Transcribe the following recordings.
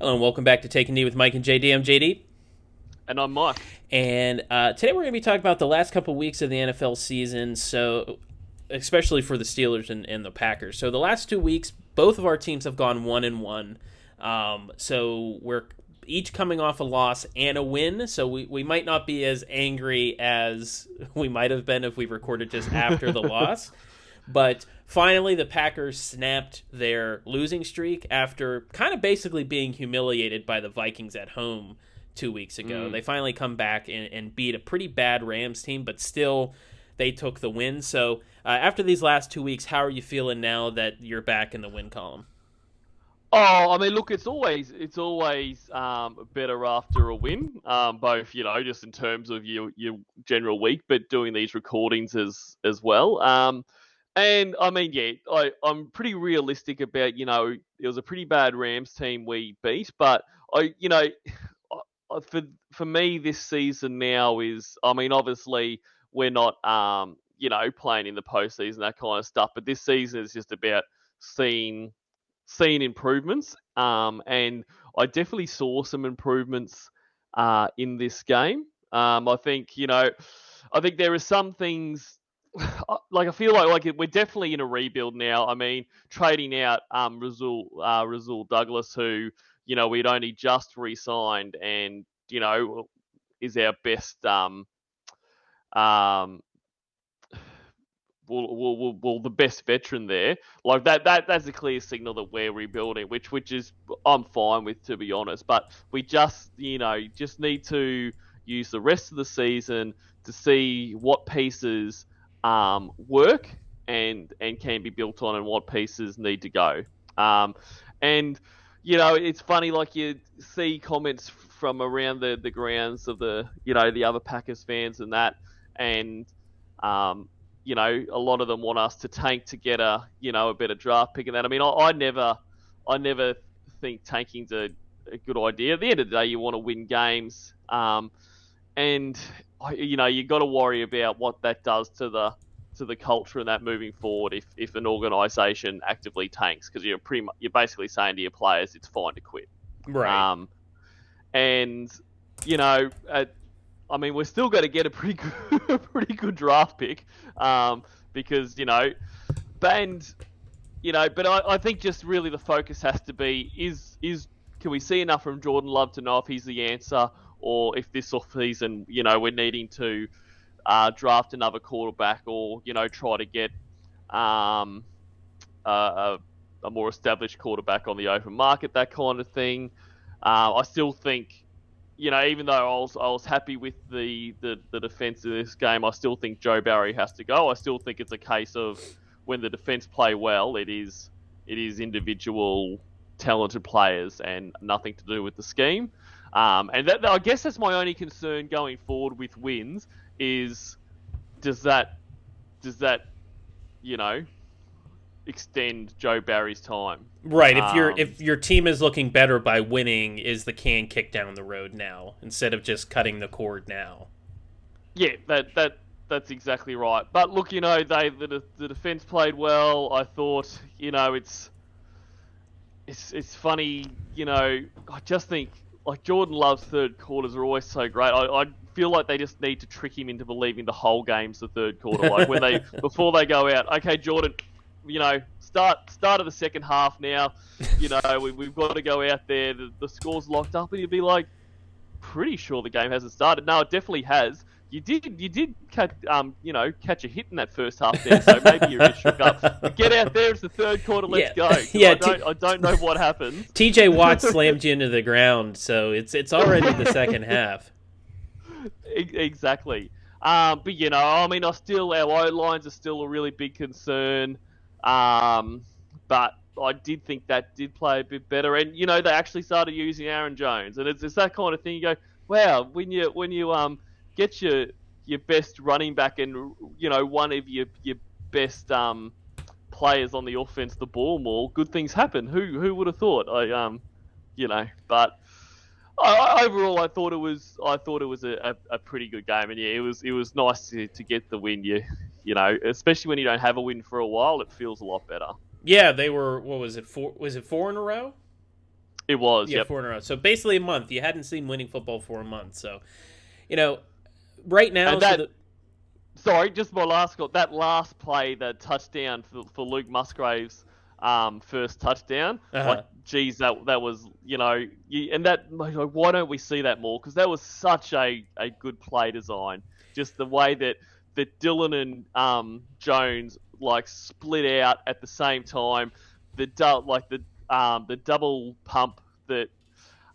Hello and welcome back to Taking Knee with Mike and JD. I'm JD. And I'm Mike. And today we're going to be talking about the last couple weeks of the NFL season, so especially for the Steelers and the Packers. So the last 2 weeks, both of our teams have gone 1-1. So we're each coming off a loss and a win, so we might not be as angry as we might have been if we recorded just after the loss. But finally, the Packers snapped their losing streak after kind of basically being humiliated by the Vikings at home 2 weeks ago. They finally come back and beat a pretty bad Rams team, but still they took the win. So after these last 2 weeks, how are you feeling now that you're back in the win column? Oh, I mean, look, it's always better after a win, both just in terms of your general week, but doing these recordings as well. And I mean, yeah, I'm pretty realistic about it was a pretty bad Rams team we beat, but for me this season now is, I mean, obviously we're not playing in the postseason, that kind of stuff, but this season is just about seeing improvements, and I definitely saw some improvements in this game. I think there are some things like I feel like we're definitely in a rebuild now. I mean, trading out Rasul Douglas, who we'd only just re-signed, and is our best um the best veteran there. Like that's a clear signal that we're rebuilding, which is I'm fine with, to be honest. But we just just need to use the rest of the season to see what pieces work and can be built on, and what pieces need to go. And it's funny, like you see comments from around the grounds of the other Packers fans and that, and a lot of them want us to tank to get a better draft pick and that. I mean, I never think tanking's a good idea. At the end of the day, you want to win games, and you got to worry about what that does to the culture and that moving forward. If an organisation actively tanks, because you're basically saying to your players it's fine to quit. Right. And I mean, we're still going to get a pretty good, a pretty good draft pick, because but I think just really the focus has to be is can we see enough from Jordan Love to know if he's the answer, or if this offseason we're needing to draft another quarterback, or try to get a more established quarterback on the open market, that kind of thing. I still think, even though I was happy with the defense of this game, I still think Joe Barry has to go. I still think it's a case of when the defense play well, it is individual talented players and nothing to do with the scheme. And that, I guess that's my only concern going forward with wins is does that extend Joe Barry's time? Right. If your team is looking better by winning, is the can kicked down the road now instead of just cutting the cord now? Yeah, that's exactly right. But look, the defense played well. I thought, it's funny, I just think like Jordan Love's third quarters are always so great. I feel like they just need to trick him into believing the whole game's the third quarter. Like when before they go out, okay, Jordan, start of the second half now. We've got to go out there. The score's locked up, and you'd be like, pretty sure the game hasn't started. No, it definitely has. You did catch a hit in that first half there, so maybe you're a bit shook up. But get out there, it's the third quarter, let's go. Yeah, I don't know what happens. TJ Watt slammed you into the ground, so it's already the second half. Exactly. But I mean, our O-lines are still a really big concern. But I did think that did play a bit better, and they actually started using Aaron Jones, and it's that kind of thing. You go, wow, when you get your best running back and one of your best players on the offense the ball more, good things happen. Who would have thought? But overall, I thought it was a pretty good game, and yeah, it was nice to get the win. Especially when you don't have a win for a while, it feels a lot better. Yeah, they were. What was it? Was it four in a row? It was, Yeah, yep. 4 in a row. So basically a month. You hadn't seen winning football for a month. So, you know, right now, And sorry, just my last call. That last play, the touchdown for Luke Musgrave's first touchdown. Like, geez, that was, and that, like, why don't we see that more? Because that was such a good play design. Just the way that Dylan and Jones like split out at the same time. The double pump that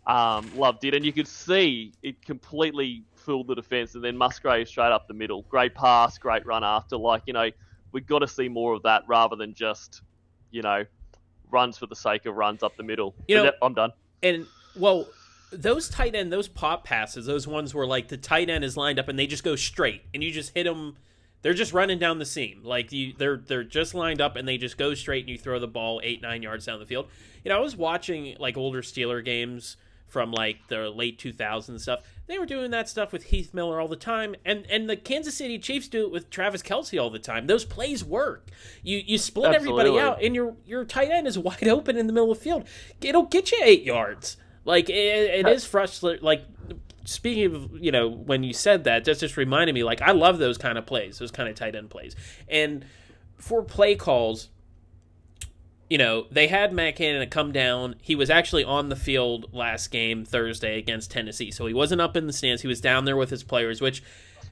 Love did, and you could see it completely fooled the defense, and then Musgrave straight up the middle. Great pass, great run after. We've got to see more of that rather than just, runs for the sake of runs up the middle. I'm done. And, well, those tight end, those pop passes, those ones where, like, the tight end is lined up and they just go straight, and you just hit them. They're just running down the seam. Like, they're just lined up, and they just go straight, and you throw the ball 8-9 yards down the field. I was watching, like, older Steeler games from, like, the late 2000s and stuff. They were doing that stuff with Heath Miller all the time, and the Kansas City Chiefs do it with Travis Kelce all the time. Those plays work. You split everybody out, and your tight end is wide open in the middle of the field. It'll get you 8 yards. Like, it is frustrating. Like, speaking of, when you said that, that just reminded me, like, I love those kind of plays, those kind of tight end plays. And for play calls, they had Matt Canada come down. He was actually on the field last game, Thursday, against Tennessee. So he wasn't up in the stands. He was down there with his players, which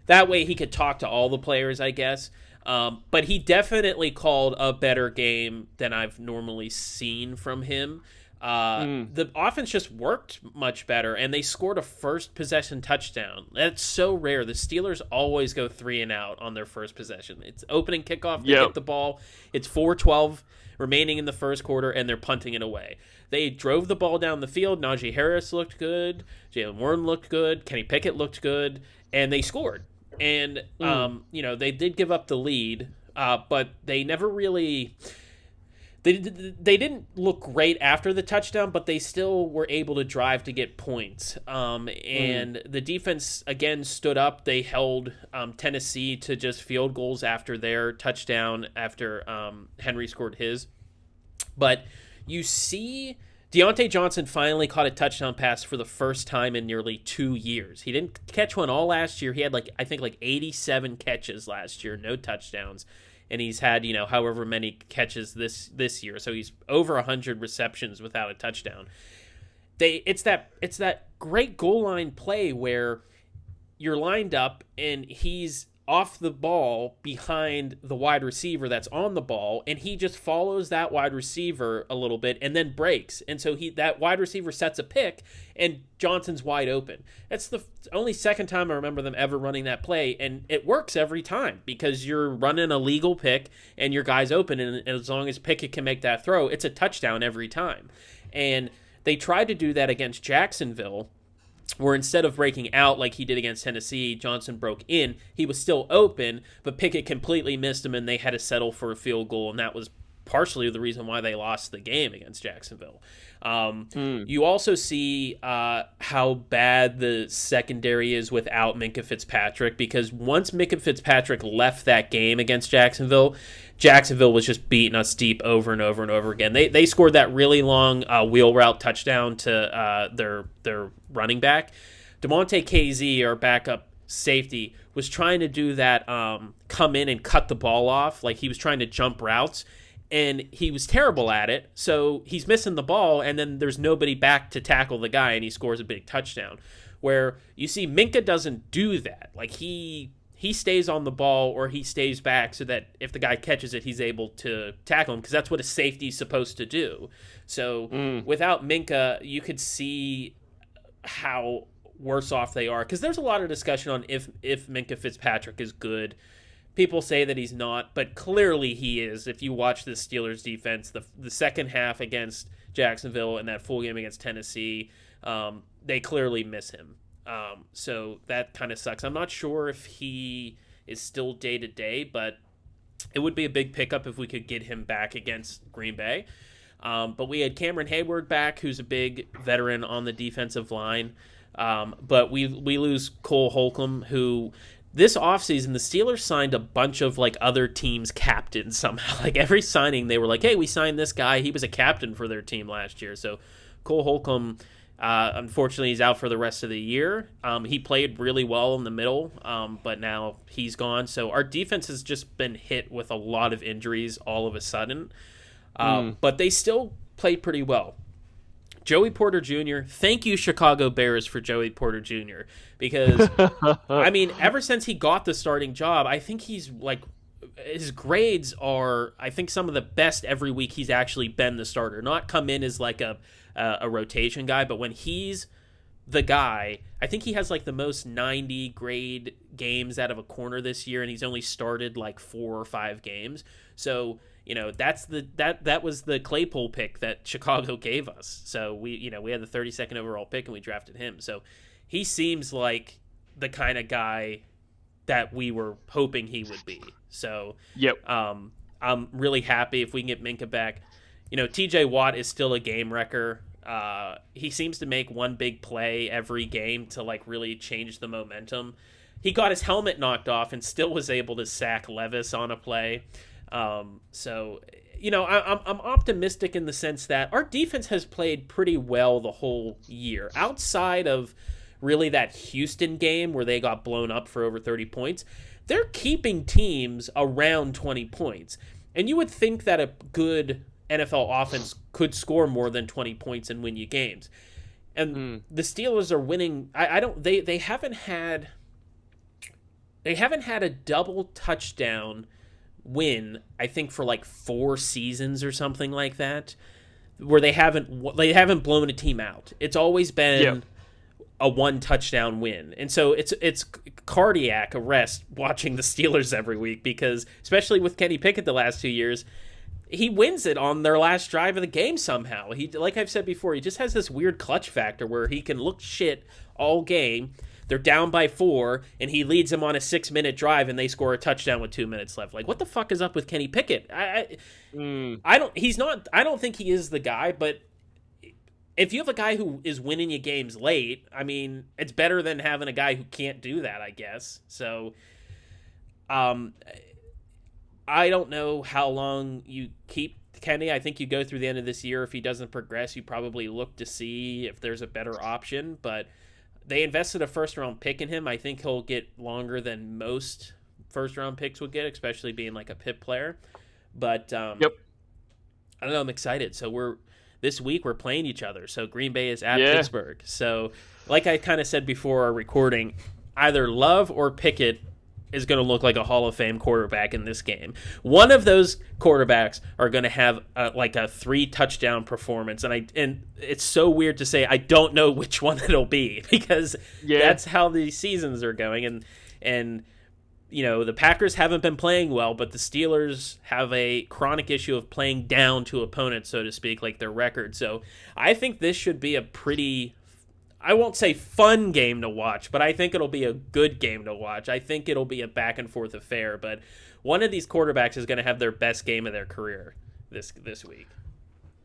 that way he could talk to all the players, I guess. But he definitely called a better game than I've normally seen from him. The offense just worked much better, and they scored a first possession touchdown. That's so rare. The Steelers always go 3 and out on their first possession. It's opening kickoff, they get the ball. It's 4:12 remaining in the first quarter, and they're punting it away. They drove the ball down the field. Najee Harris looked good. Jalen Warren looked good. Kenny Pickett looked good, and they scored. And they did give up the lead, but they never really. They didn't look great after the touchdown, but they still were able to drive to get points. And the defense, again, stood up. They held Tennessee to just field goals after their touchdown, after Henry scored his. But you see Deontay Johnson finally caught a touchdown pass for the first time in nearly 2 years. He didn't catch one all last year. He had, I think 87 catches last year, no touchdowns. And he's had, however many catches this year. So he's over 100 receptions without a touchdown. It's that great goal line play where you're lined up and he's off the ball behind the wide receiver that's on the ball, and he just follows that wide receiver a little bit and then breaks. And so that wide receiver sets a pick, and Johnson's wide open. That's the only second time I remember them ever running that play, and it works every time because you're running a legal pick and your guy's open, and as long as Pickett can make that throw, it's a touchdown every time. And they tried to do that against Jacksonville, where instead of breaking out like he did against Tennessee, Johnson broke in. He was still open, but Pickett completely missed him, and they had to settle for a field goal, and that was partially the reason why they lost the game against Jacksonville. You also see how bad the secondary is without Minkah Fitzpatrick, because once Minkah Fitzpatrick left that game against Jacksonville was just beating us deep over and over and over again. They scored that really long wheel route touchdown to their running back. DeMonte KZ, our backup safety, was trying to do that come in and cut the ball off. Like, he was trying to jump routes, and he was terrible at it, so he's missing the ball, and then there's nobody back to tackle the guy, and he scores a big touchdown. Where you see Minkah doesn't do that. Like, he stays on the ball, or he stays back so that if the guy catches it, he's able to tackle him, because that's what a safety's supposed to do. So without Minkah, you could see how worse off they are, because there's a lot of discussion on if Minkah Fitzpatrick is good. People say that he's not, but clearly he is. If you watch the Steelers defense, the second half against Jacksonville and that full game against Tennessee, they clearly miss him. So that kind of sucks. I'm not sure if he is still day-to-day, but it would be a big pickup if we could get him back against Green Bay. But we had Cameron Hayward back, who's a big veteran on the defensive line. But we lose Cole Holcomb, who this offseason, the Steelers signed a bunch of other teams' captains somehow. Like, every signing, they were like, hey, we signed this guy. He was a captain for their team last year. So Cole Holcomb, unfortunately, he's out for the rest of the year. He played really well in the middle, but now he's gone. So our defense has just been hit with a lot of injuries all of a sudden. But they still played pretty well. Joey Porter Jr., thank you, Chicago Bears, for Joey Porter Jr. Because, I mean, ever since he got the starting job, I think he's like, his grades are, I think, some of the best every week he's actually been the starter. Not come in as like a rotation guy, but when he's the guy, I think he has like the most 90 grade games out of a corner this year, and he's only started like 4 or 5 games. So, you know, that was the Claypool pick that Chicago gave us. So we had the 32nd overall pick and we drafted him. So he seems like the kind of guy that we were hoping he would be. So yep. I'm really happy if we can get Minkah back. You know, TJ Watt is still a game wrecker. He seems to make one big play every game to like really change the momentum. He got his helmet knocked off and still was able to sack Levis on a play. So, you know, I'm optimistic in the sense that our defense has played pretty well the whole year. Outside of really that Houston game where they got blown up for over 30 points, they're keeping teams around 20 points. And you would think that a good NFL offense could score more than 20 points and win you games. And the Steelers are winning. They haven't had a double touchdown win, I think, for like 4 seasons or something like that, where they haven't blown a team out. It's always been a 1 touchdown win. And so it's cardiac arrest watching the Steelers every week, because especially with Kenny Pickett the last 2 years, he wins it on their last drive of the game somehow. He, like I've said before, he just has this weird clutch factor where he can look shit all game. They're down by 4, and he leads them on a 6-minute drive, and they score a touchdown with 2 minutes left. Like, what the fuck is up with Kenny Pickett? I don't think he is the guy, but if you have a guy who is winning you games late, I mean, it's better than having a guy who can't do that, I guess. So, I don't know how long you keep Kenny. I think you go through the end of this year. If he doesn't progress, you probably look to see if there's a better option, but they invested a first-round pick in him. I think he'll get longer than most first-round picks would get, especially being like a PIP player. But I don't know. I'm excited. So this week we're playing each other. So Green Bay is at Pittsburgh. So like I kind of said before our recording, either Love or Pickett is going to look like a Hall of Fame quarterback in this game. One of those quarterbacks are going to have like a 3-touchdown performance, and it's so weird to say I don't know which one it'll be, because that's how the seasons are going, and you know, the Packers haven't been playing well, but the Steelers have a chronic issue of playing down to opponents, so to speak, like their record. So I think this should be a pretty, I won't say fun game to watch, but I think it'll be a good game to watch. I think it'll be a back and forth affair, but one of these quarterbacks is going to have their best game of their career this week.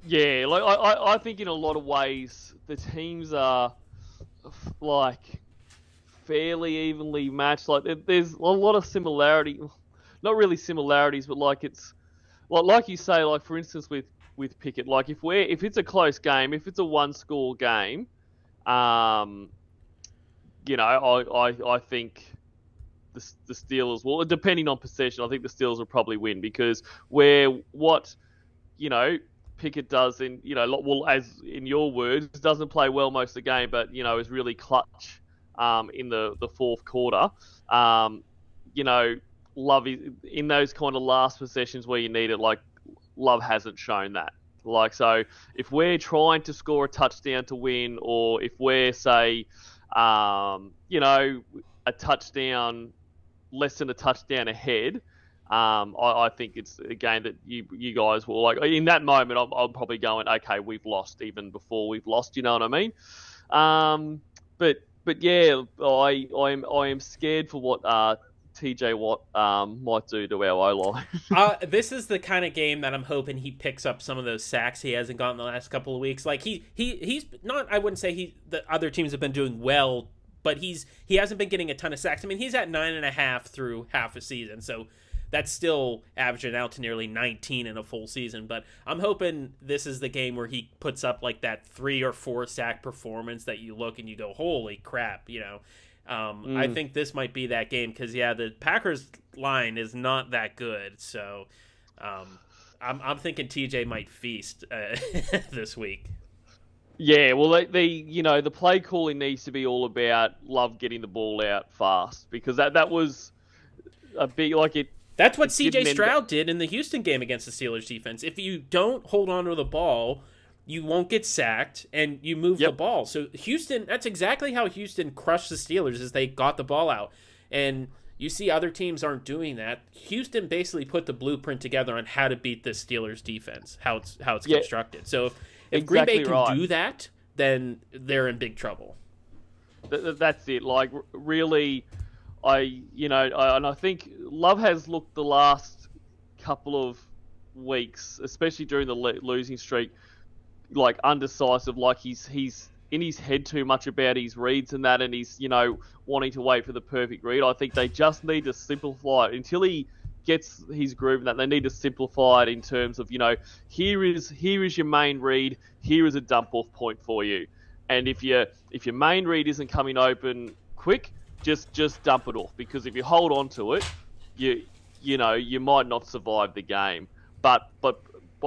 Yeah, like I think in a lot of ways the teams are like fairly evenly matched. Like there's a lot of similarity, not really similarities, but like it's like you say, like for instance with Pickett, like if it's a close game, if it's a 1-score game, you know, I think the Steelers, well, depending on possession, I think the Steelers will probably win, because what you know, Pickett does in, you know, well, as in your words, doesn't play well most of the game, but you know, is really clutch in the fourth quarter. You know, Love is in those kind of last possessions where you need it. Like Love hasn't shown that. Like, so if we're trying to score a touchdown to win, or if we're, say, you know, a touchdown, less than a touchdown ahead, I think it's a game that you guys will, like, in that moment, I'm probably going, okay, we've lost even before we've lost, you know what I mean? But yeah, I am scared for what TJ Watt might do to our O-line. This is the kind of game that I'm hoping he picks up some of those sacks he hasn't gotten the last couple of weeks. Like he's not, I wouldn't say the other teams have been doing well, but he hasn't been getting a ton of sacks. I mean, he's at 9.5 through half a season, so that's still averaging out to nearly 19 in a full season. But I'm hoping this is the game where he puts up like that 3 or 4 sack performance that you look and you go, holy crap, I think this might be that game because, the Packers line is not that good. So I'm thinking TJ might feast this week. Yeah, well, the play calling needs to be all about Love getting the ball out fast because that was a big That's what C.J. Stroud did in the Houston game against the Steelers defense. If you don't hold on to the ball, you won't get sacked and you move the ball. So Houston, that's exactly how Houston crushed the Steelers is they got the ball out. And you see other teams aren't doing that. Houston basically put the blueprint together on how to beat the Steelers defense, how it's constructed. So if Green Bay can do that, then they're in big trouble. That's it. Really, I think Love has looked the last couple of weeks, especially during the losing streak, undecisive. He's in his head too much about his reads and that, and he's wanting to wait for the perfect read. I think they just need to simplify it until he gets his groove in that. They need to simplify it in terms of here is your main read, here is a dump off point for you, and if your main read isn't coming open quick, just dump it off, because if you hold on to it, you might not survive the game. But by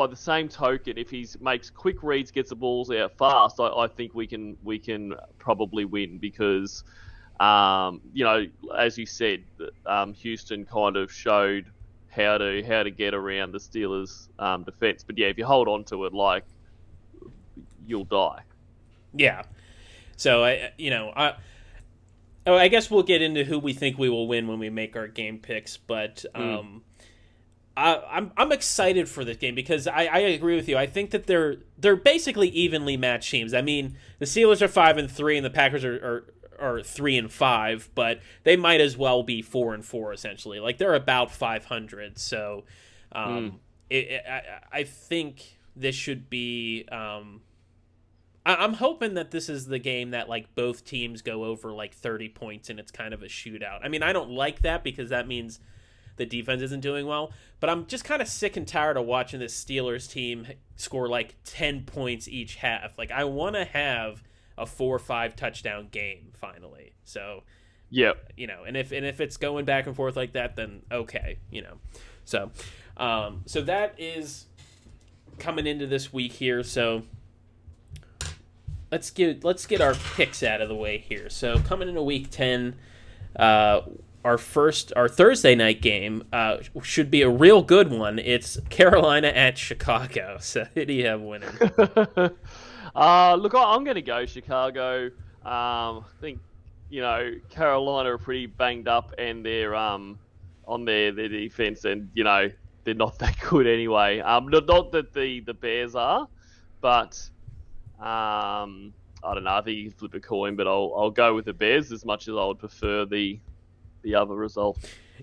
the same token, if he makes quick reads, gets the balls out fast, I think we can probably win because as you said, Houston kind of showed how to get around the Steelers' defense. But if you hold on to it, you'll die. Yeah. So I guess we'll get into who we think we will win when we make our game picks. But I'm excited for this game because I agree with you. I think that they're basically evenly matched teams. I mean, the Steelers are 5-3 and the Packers are 3-5, but they might as well be 4-4 essentially. They're about 500. So I think this should be. I'm hoping that this is the game that both teams go over 30 points and it's kind of a shootout. I mean, I don't like that because that means the defense isn't doing well, but I'm just kind of sick and tired of watching this Steelers team score 10 points each half. I want to have a 4 or 5 touchdown game finally. So, and if it's going back and forth like that, then okay, So that is coming into this week here. So let's get our picks out of the way here. So coming into week 10, our Thursday night game should be a real good one. It's Carolina at Chicago. So who do you have winning? Look, I'm going to go Chicago. I think Carolina are pretty banged up, and they're on their defense, and they're not that good anyway. Not that the Bears are, but I don't know. I think you can flip a coin, but I'll go with the Bears as much as I would prefer the other result.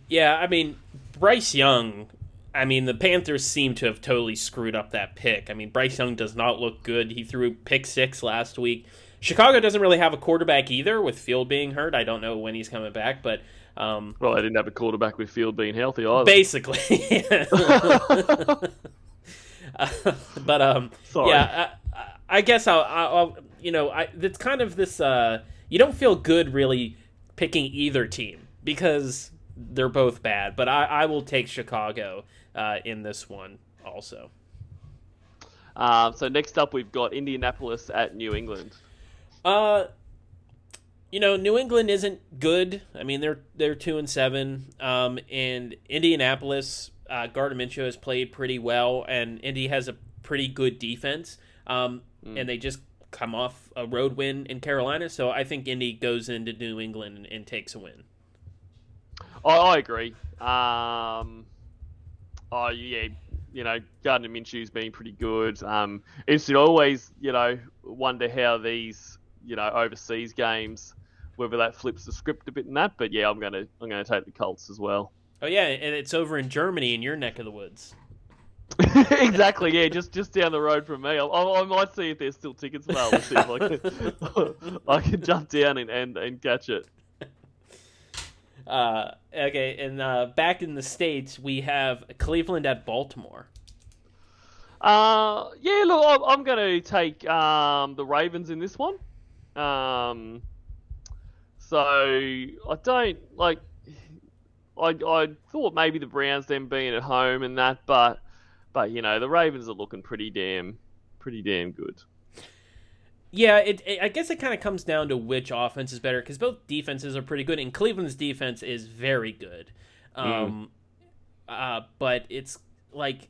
Yeah, I mean, Bryce Young, the Panthers seem to have totally screwed up that pick. I mean, Bryce Young does not look good. He threw pick 6 last week. Chicago doesn't really have a quarterback either, with Field being hurt. I don't know when he's coming back, but... well, they didn't have a quarterback with Field being healthy either. Basically. Sorry. Yeah, I guess I'll it's kind of this... you don't feel good really picking either team, because they're both bad. But I will take Chicago in this one also. So next up, we've got Indianapolis at New England. New England isn't good. I mean, they're 2-7. And Indianapolis, Gardner Minshew has played pretty well, and Indy has a pretty good defense. And they just come off a road win in Carolina, so I think Indy goes into New England and takes a win. I agree. Gardner Minshew's been pretty good. It's always, wonder how these, overseas games, whether that flips the script a bit in that. But yeah, I'm gonna take the Colts as well. Oh yeah, and it's over in Germany, in your neck of the woods. Exactly, yeah, just down the road from me. I might see if there's still tickets available. See if I can jump down and catch it. Okay, and back in the States, we have Cleveland at Baltimore. Yeah, look, I'm going to take the Ravens in this one. Um, so I don't like. I thought maybe the Browns them being at home and that, but the Ravens are looking pretty damn good. Yeah, I guess it kind of comes down to which offense is better because both defenses are pretty good, and Cleveland's defense is very good. Mm. Um, but it's like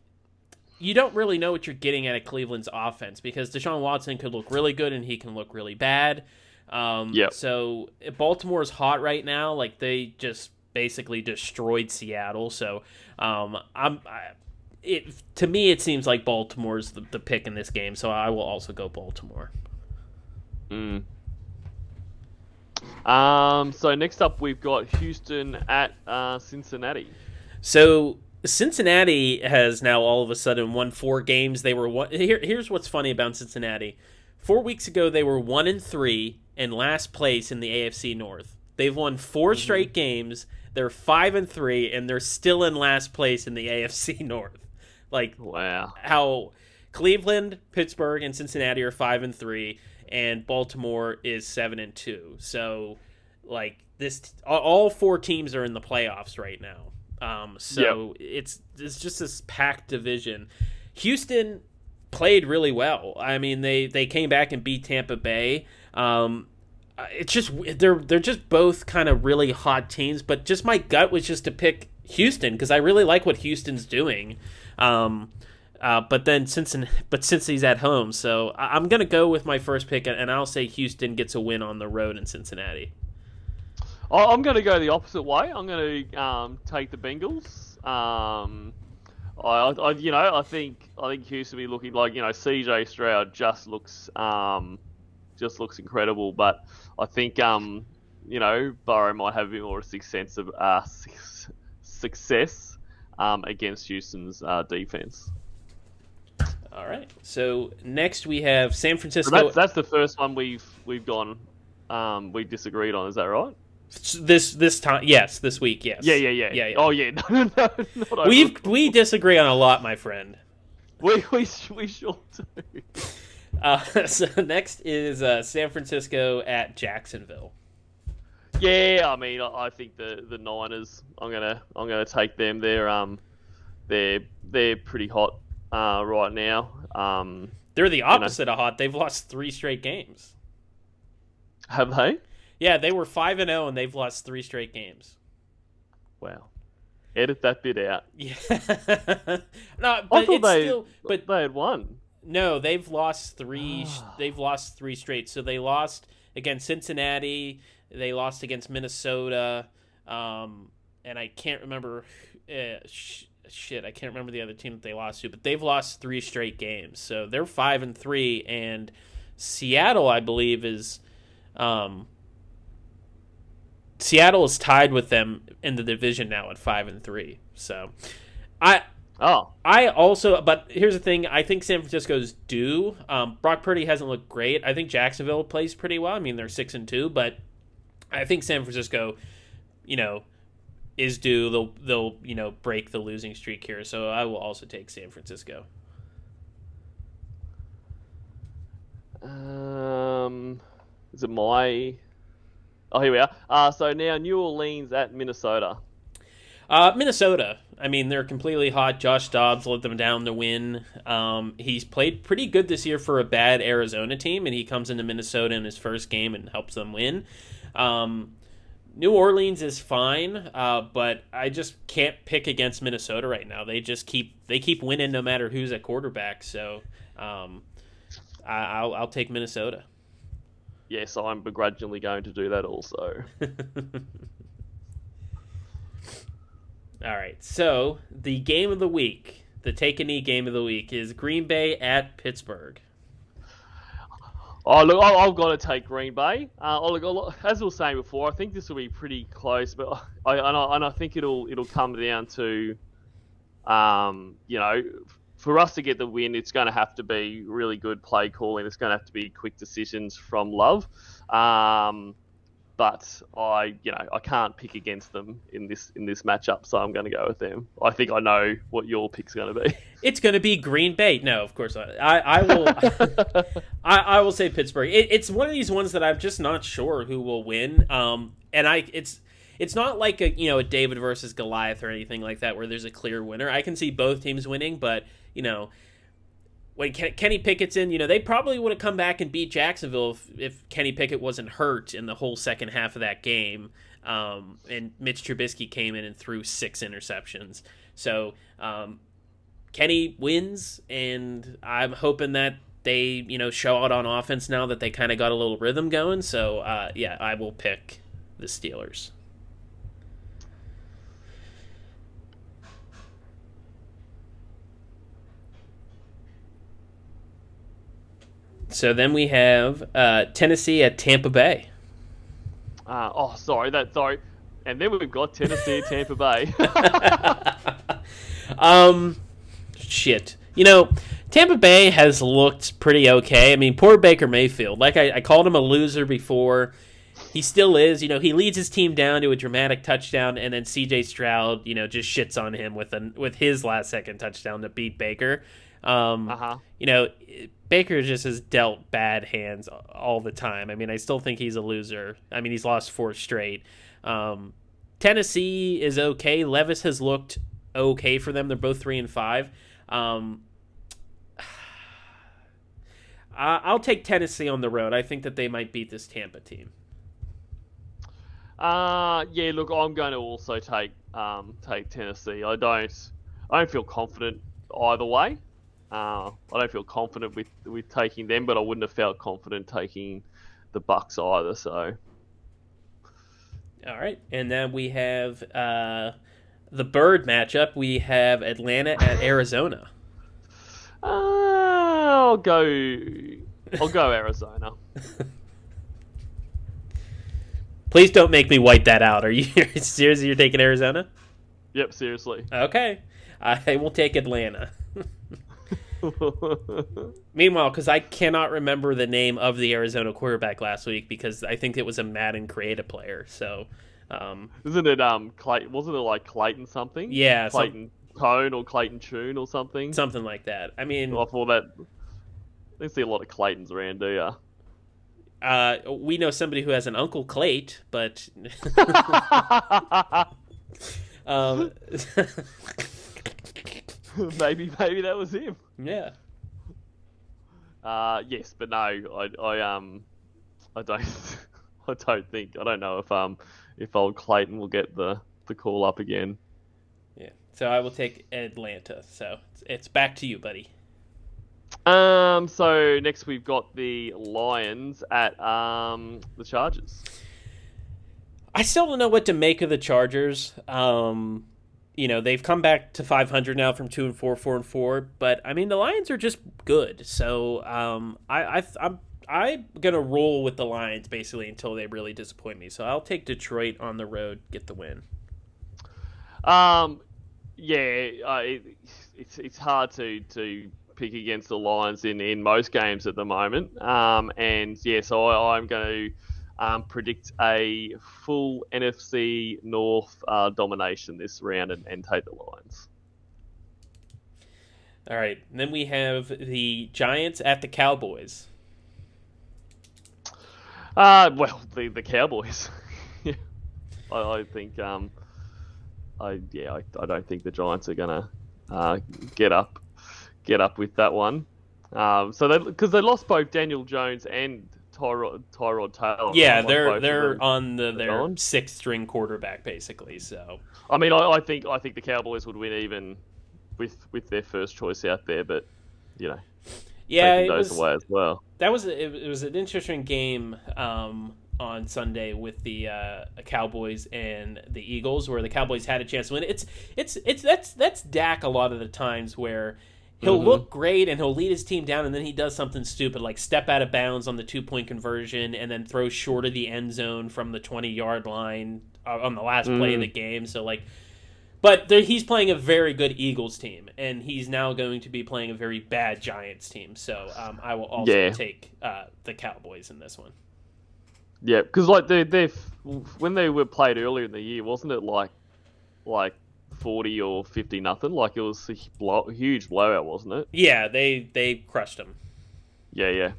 you don't really know what you're getting at Cleveland's offense because Deshaun Watson could look really good and he can look really bad. Yep. So Baltimore's hot right now. Like they just basically destroyed Seattle. So to me it seems like Baltimore's the pick in this game. So I will also go Baltimore. Mm. So next up we've got Houston at Cincinnati. So Cincinnati has now all of a sudden won 4 games. They were here's what's funny about Cincinnati. 4 weeks ago they were 1-3 in last place in the AFC North. They've won 4 straight games. They're 5-3 and they're still in last place in the AFC North. Like Wow. how Cleveland, Pittsburgh, and Cincinnati are 5-3, and Baltimore is 7-2. So like this, all 4 teams are in the playoffs right now. So it's just this packed division. Houston played really well. I mean, they came back and beat Tampa Bay. It's just they're just both kind of really hot teams. But just my gut was just to pick Houston because I really like what Houston's doing. But since he's at home, so I'm gonna go with my first pick, and I'll say Houston gets a win on the road in Cincinnati. I'm going to go the opposite way. I'm going to take the Bengals. I think Houston will be looking like CJ Stroud just looks incredible, but I think Burrow might have a bit more of a sixth sense of success against Houston's defense. All right. So next we have San Francisco. So that's the first one we've gone we disagreed on. Is that right? This time, yes. This week, yes. Yeah. Oh yeah, no, we disagree on a lot, my friend. We sure do. So next is San Francisco at Jacksonville. Yeah, I mean, I think the Niners. I'm gonna take them. They're pretty hot right now. They're the opposite of hot. They've lost 3 straight games. Have they? Yeah, they were 5-0 and they've lost 3 straight games. Wow. Edit that bit out. Yeah. No, but I thought they had won. No, they've lost 3. They've lost 3 straight. So they lost against Cincinnati. They lost against Minnesota. And I can't remember. I can't remember the other team that they lost to. But they've lost 3 straight games. So they're 5-3. And Seattle, I believe, is. Seattle is tied with them in the division now at 5-3. So, I also, but here's the thing: I think San Francisco's due. Brock Purdy hasn't looked great. I think Jacksonville plays pretty well. I mean, they're 6-2, but I think San Francisco, is due. They'll break the losing streak here. So I will also take San Francisco. Is it my? Oh, here we are. So now New Orleans at Minnesota. Minnesota. I mean, they're completely hot. Josh Dobbs led them down to win. He's played pretty good this year for a bad Arizona team, and he comes into Minnesota in his first game and helps them win. New Orleans is fine, but I just can't pick against Minnesota right now. They just keep winning no matter who's at quarterback. So I'll take Minnesota. Yes, I'm begrudgingly going to do that also. All right, so the game of the week, the take-a-knee game of the week, is Green Bay at Pittsburgh. Oh, look, I've got to take Green Bay. Look, as we were saying before, I think this will be pretty close, but I think it'll come down to, for us to get the win, it's going to have to be really good play calling. It's going to have to be quick decisions from Love. But but I can't pick against them in this matchup, so I'm going to go with them. I think I know what your pick's going to be. It's going to be Green Bay. No, of course not. I will. I will say Pittsburgh. It's one of these ones that I'm just not sure who will win. It's not like a David versus Goliath or anything like that where there's a clear winner. I can see both teams winning, but when Kenny Pickett's in, they probably would have come back and beat Jacksonville if Kenny Pickett wasn't hurt in the whole second half of that game. And Mitch Trubisky came in and threw 6 interceptions. So Kenny wins, and I'm hoping that they, show out on offense now that they kind of got a little rhythm going. So, I will pick the Steelers. So then we have Tennessee at Tampa Bay. Sorry. And then we've got Tennessee at Tampa Bay. Shit. Tampa Bay has looked pretty okay. I mean, poor Baker Mayfield. Like I called him a loser before. He still is. He leads his team down to a dramatic touchdown, and then C.J. Stroud, just shits on him with his last-second touchdown to beat Baker. Baker just has dealt bad hands all the time. I mean, I still think he's a loser. I mean, he's lost 4 straight. Tennessee is okay. Levis has looked okay for them. They're both 3-5. I'll take Tennessee on the road. I think that they might beat this Tampa team. Look, I'm going to also take Tennessee. I don't feel confident either way. I don't feel confident with taking them, but I wouldn't have felt confident taking the Bucks either. So, all right, and then we have the Bird matchup. We have Atlanta at Arizona. I'll go Arizona. Please don't make me white that out. Are you seriously? You're taking Arizona? Yep, seriously. Okay, I will take Atlanta. Meanwhile, because I cannot remember the name of the Arizona quarterback last week because I think it was a Madden creative player. So, isn't it Clayton? Wasn't it like Clayton something? Yeah, Clayton Tone or Clayton Tune or something. Something like that. I mean, I thought that. I don't see a lot of Claytons around, do you? We know somebody who has an Uncle Clayt, but. Maybe that was him. Yeah. Yes, but no, I don't. I don't know if old Clayton will get the call up again. Yeah. So I will take Atlanta. So it's back to you, buddy. So next we've got the Lions at the Chargers. I still don't know what to make of the Chargers. They've come back to 500 now from 2-4, 4-4. But I mean, the Lions are just good. So I'm gonna roll with the Lions basically until they really disappoint me. So I'll take Detroit on the road, get the win. It's hard to pick against the Lions in most games at the moment. So I'm going to predict a full NFC North domination this round and take the Lions. All right. And then we have the Giants at the Cowboys. The Cowboys. I think I don't think the Giants are gonna get up with that one. Because they lost both Daniel Jones and Tyrod Taylor. Yeah, they're on their sixth string quarterback basically. So I mean, I think the Cowboys would win even with their first choice out there, but yeah, it goes away as well. It was an interesting game on Sunday with the Cowboys and the Eagles, where the Cowboys had a chance to win. That's Dak a lot of the times where he'll look great and he'll lead his team down, and then he does something stupid like step out of bounds on the 2-point conversion and then throw short of the end zone from the 20-yard line on the last play of the game. So but he's playing a very good Eagles team, and he's now going to be playing a very bad Giants team. So I will also take the Cowboys in this one. Yeah, because like they when they were played earlier in the year, wasn't it like 40 or 50 nothing? Like it was a huge blowout, wasn't it? Yeah, they crushed them. Yeah, yeah.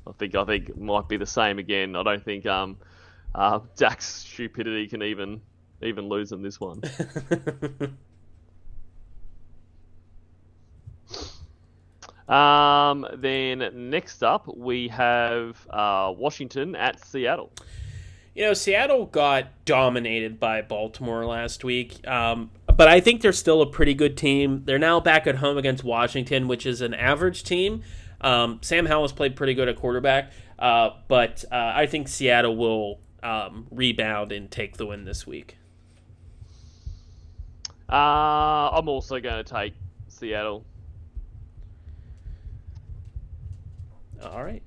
I think it might be the same again. I don't think Dak's stupidity can even lose them this one. Then next up we have Washington at Seattle. Seattle got dominated by Baltimore last week, but I think they're still a pretty good team. They're now back at home against Washington, which is an average team. Sam Howell has played pretty good at quarterback, but I think Seattle will rebound and take the win this week. I'm also going to take Seattle. All right.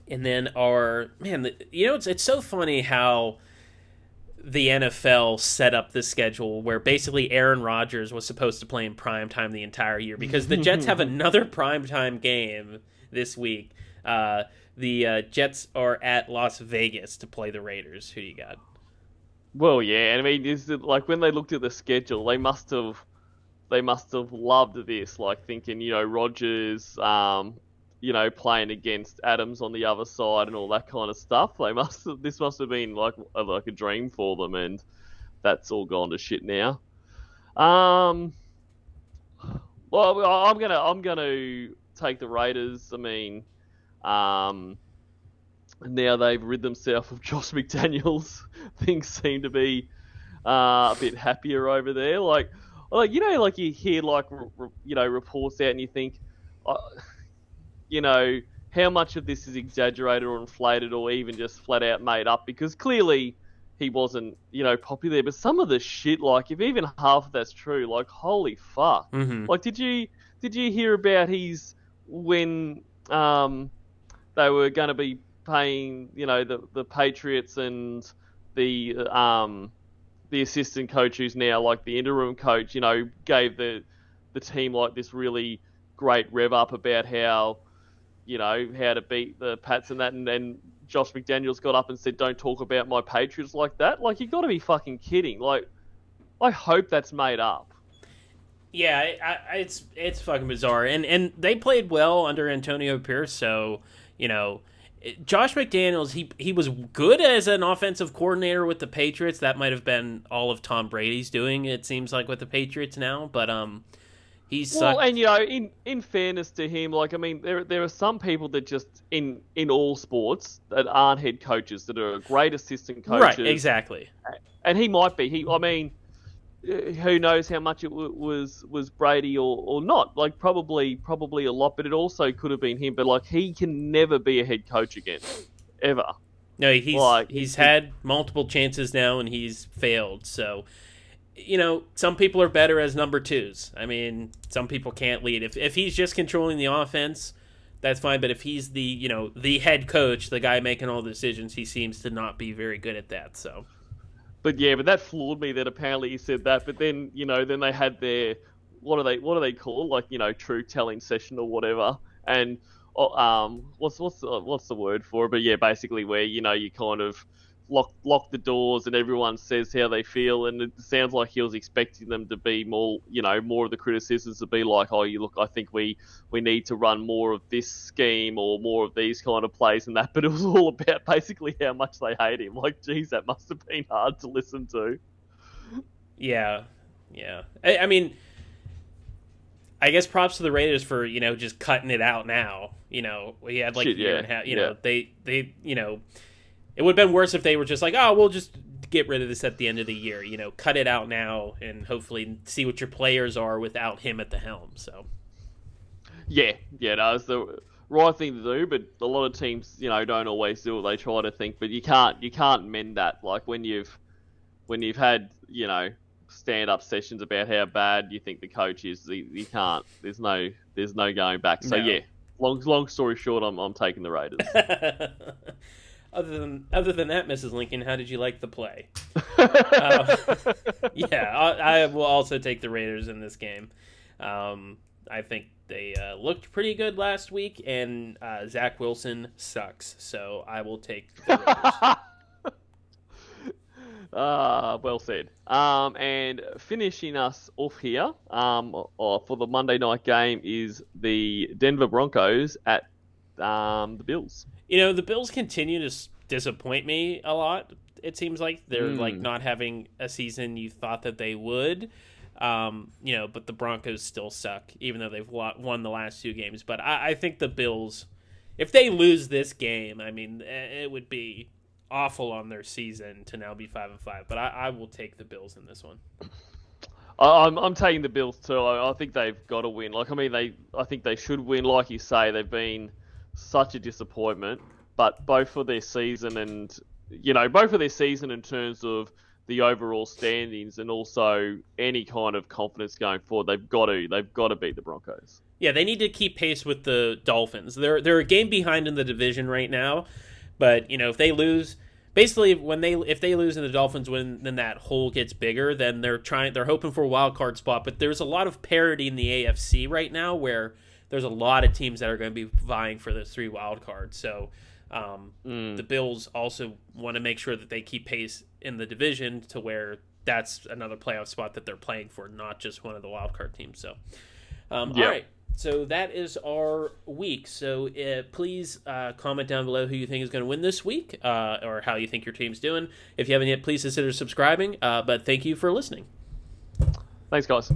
And then it's so funny how the NFL set up this schedule where basically Aaron Rodgers was supposed to play in primetime the entire year because the Jets have another primetime game this week. The Jets are at Las Vegas to play the Raiders. Who do you got? Well, yeah, and I mean, is it like when they looked at the schedule, they must have loved this, like thinking, Rodgers, playing against Adams on the other side and all that kind of stuff. This must have been like a dream for them, and that's all gone to shit now. Well, I'm gonna take the Raiders. I mean, now they've rid themselves of Josh McDaniels. Things seem to be a bit happier over there. Like you hear reports out and you think, how much of this is exaggerated or inflated or even just flat out made up, because clearly he wasn't, popular there. But some of the shit, like if even half of that's true, like holy fuck. Mm-hmm. Like did you hear about when they were going to be paying, the Patriots and the assistant coach who's now like the interim coach, gave the team like this really great rev up about how to beat the Pats and that, and then Josh McDaniels got up and said, "Don't talk about my Patriots like that." Like, you got to be fucking kidding. Like, I hope that's made up. Yeah, it's fucking bizarre, and they played well under Antonio Pierce. So Josh McDaniels, he was good as an offensive coordinator with the Patriots. That might have been all of Tom Brady's doing, it seems like, with the Patriots now. But he's well, and in fairness to him, like I mean, there are some people that just in all sports that aren't head coaches that are great assistant coaches. Right, exactly. And he might be. I mean, who knows how much it was Brady or not? Like probably a lot, but it also could have been him. But like he can never be a head coach again, ever. No, he's had multiple chances now and he's failed. So, some people are better as number twos. I mean, some people can't lead. If he's just controlling the offense, that's fine. But if he's the head coach, the guy making all the decisions, he seems to not be very good at that. So. But that floored me that apparently he said that. But then, then they had their, what do they call, like, truth telling session or whatever. And what's the word for it? But yeah, basically where, you kind of lock the doors and everyone says how they feel. And it sounds like he was expecting them to be more, more of the criticisms to be like, oh, I think we need to run more of this scheme or more of these kind of plays and that. But it was all about basically how much they hate him. Like, geez, that must have been hard to listen to. Yeah. I mean, I guess props to the Raiders for, just cutting it out now. We had like a year and a half, they it would have been worse if they were just like, oh, we'll just get rid of this at the end of the year. Cut it out now and hopefully see what your players are without him at the helm. So, no, it's the right thing to do. But a lot of teams, don't always do what they try to think. But you can't mend that. Like when you've had, stand up sessions about how bad you think the coach is, you can't. There's no going back. So no. Yeah, long story short, I'm taking the Raiders. Other than that, Mrs. Lincoln, how did you like the play? I will also take the Raiders in this game. I think They looked pretty good last week, and Zach Wilson sucks. So I will take the Raiders. Well said. And finishing us off here for the Monday night game is the Denver Broncos at the Bills. The Bills continue to disappoint me a lot. It seems like they're like not having a season you thought that they would. But the Broncos still suck, even though they've won the last 2 games. But I think the Bills, if they lose this game, I mean, it would be awful on their season to now be 5-5. But I will take the Bills in this one. I'm taking the Bills too. I think they've got to win. I think they should win. Like you say, they've been such a disappointment. But both for their season and both of their season in terms of the overall standings and also any kind of confidence going forward, they've got to beat the Broncos. Yeah, they need to keep pace with the Dolphins. They're a game behind in the division right now, but if they lose, basically if they lose and the Dolphins win, then that hole gets bigger. Then they're hoping for a wild card spot, but there's a lot of parity in the AFC right now where there's a lot of teams that are going to be vying for those 3 wild cards. So the Bills also want to make sure that they keep pace in the division to where that's another playoff spot that they're playing for, not just one of the wild card teams. So, all right. So that is our week. So please comment down below who you think is going to win this week or how you think your team's doing. If you haven't yet, please consider subscribing. But thank you for listening. Thanks, guys.